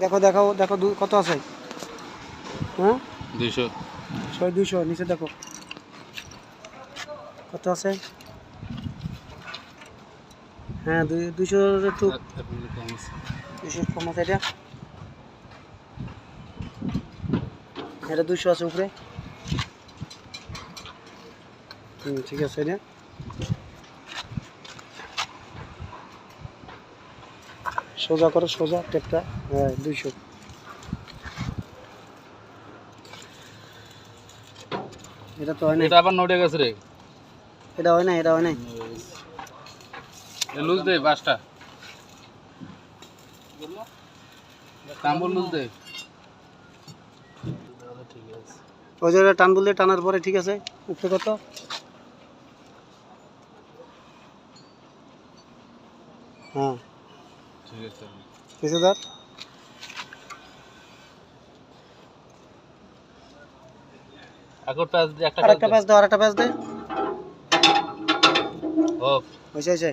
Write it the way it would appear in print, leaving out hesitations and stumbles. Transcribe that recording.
দেখো দেখো দেখো কত আছে? হ্যাঁ 200 200 নিচে দেখো কত আছে। হ্যাঁ 200 একটু 200 কম আছে। এটা 200 আছে উপরে। ঠিক আছে। এটা সোজা করো, সোজা টেপটা। হ্যাঁ 200। এটা তো হয় না, এটা আবার নোটে গেছে রে। এটা হয় না, এটা হয় না। এ লুজ দে বাসটা, তাম্বুল লুজ দে। ঠিক আছে, ওই জায়গায় টান বললে টানার পরে ঠিক আছে। উপরে কত? হ্যাঁ ঠিক আছে। কিছু ধর। এখন প্যাচ দে, একটা আরেকটা প্যাচ দে, আরেকটা প্যাচ দে। হোক হয়েছে হয়েছে।